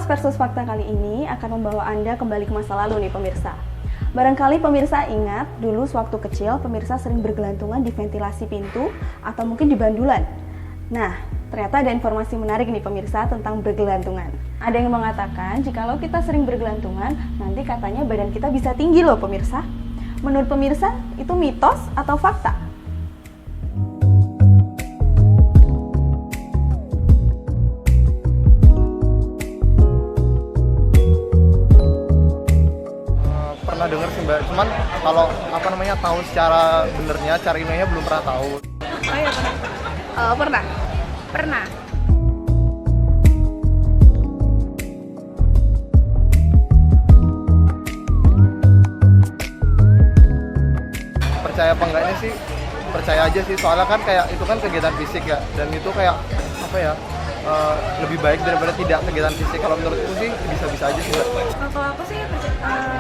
Mitos versus fakta kali ini akan membawa Anda kembali ke masa lalu nih pemirsa. Barangkali pemirsa ingat, dulu sewaktu kecil pemirsa sering bergelantungan di ventilasi pintu atau mungkin di bandulan. Nah, ternyata ada informasi menarik nih pemirsa tentang bergelantungan. Ada yang mengatakan jikalau kita sering bergelantungan, nanti katanya badan kita bisa tinggi loh pemirsa. Menurut pemirsa, itu mitos atau fakta? Pernah dengar sih Mbak, cuman kalau tahu secara benernya, cara ilmiahnya belum pernah tahu. Oh iya pernah. Pernah. Percaya apa enggaknya sih? Percaya aja sih, soalnya kan kayak itu kan kegiatan fisik ya, dan itu kayak lebih baik daripada tidak kegiatan fisik. Kalau menurutku sih bisa-bisa aja sih Mbak. Kalau aku sih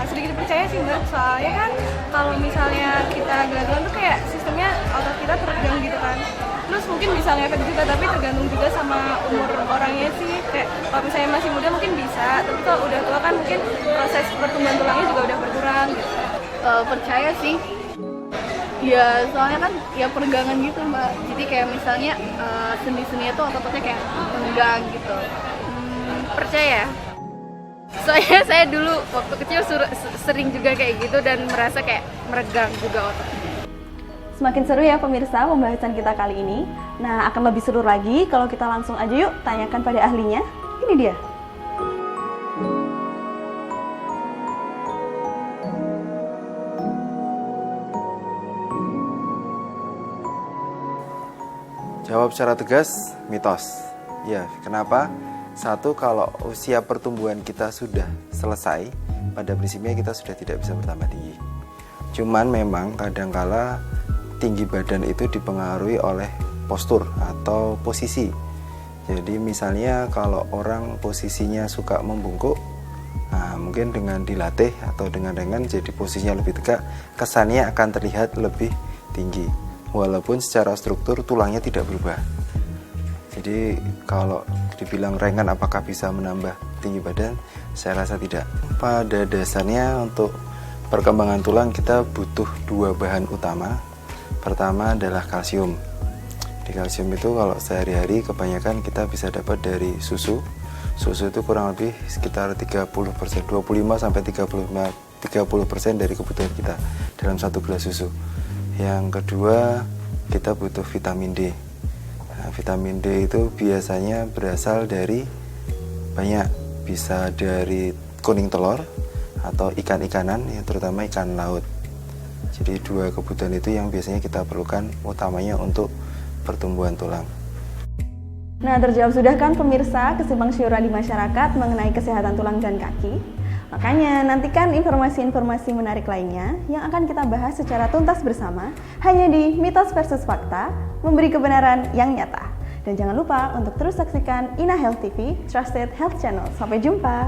sedikit percaya sih Mbak, soalnya kan kalau misalnya kita gelantungan tuh kayak sistemnya otot kita teregang gitu kan. Terus mungkin bisa ngefek juga, tapi tergantung juga sama umur orangnya sih. Kayak kalau misalnya masih muda mungkin bisa, tapi kalau udah tua kan mungkin proses pertumbuhan tulangnya juga udah berkurang gitu. Percaya sih. Ya soalnya kan ya peregangan gitu Mbak, jadi kayak misalnya sendi-sendinya tuh otot-ototnya kayak tegang gitu. Percaya. Soalnya saya dulu waktu kecil sering juga kayak gitu dan merasa kayak meregang juga otot. Semakin seru ya pemirsa pembahasan kita kali ini. Nah, akan lebih seru lagi kalau kita langsung aja yuk tanyakan pada ahlinya. Ini dia. Jawab secara tegas, mitos. Ya, kenapa? Satu, kalau usia pertumbuhan kita sudah selesai, pada prinsipnya kita sudah tidak bisa bertambah tinggi. Cuman memang kadangkala tinggi badan itu dipengaruhi oleh postur atau posisi. Jadi misalnya kalau orang posisinya suka membungkuk, nah mungkin dengan dilatih atau dengan jadi posisinya lebih tegak, kesannya akan terlihat lebih tinggi. Walaupun secara struktur tulangnya tidak berubah. Jadi kalau dibilang ringan apakah bisa menambah tinggi badan? Saya rasa tidak. Pada dasarnya untuk perkembangan tulang kita butuh dua bahan utama. Pertama adalah kalsium. Di kalsium itu kalau sehari-hari kebanyakan kita bisa dapat dari susu. Susu itu kurang lebih sekitar 30%, 25 sampai 30% dari kebutuhan kita dalam satu gelas susu. Yang kedua, kita butuh vitamin D. Nah, vitamin D itu biasanya berasal dari banyak, bisa dari kuning telur atau ikan-ikanan, ya, terutama ikan laut. Jadi dua kebutuhan itu yang biasanya kita perlukan utamanya untuk pertumbuhan tulang. Nah, terjawab sudah kan pemirsa kesimpang siuran di masyarakat mengenai kesehatan tulang dan kaki? Makanya nantikan informasi-informasi menarik lainnya yang akan kita bahas secara tuntas bersama hanya di Mitos versus Fakta, memberi kebenaran yang nyata. Dan jangan lupa untuk terus saksikan Ina Health TV, Trusted Health Channel. Sampai jumpa!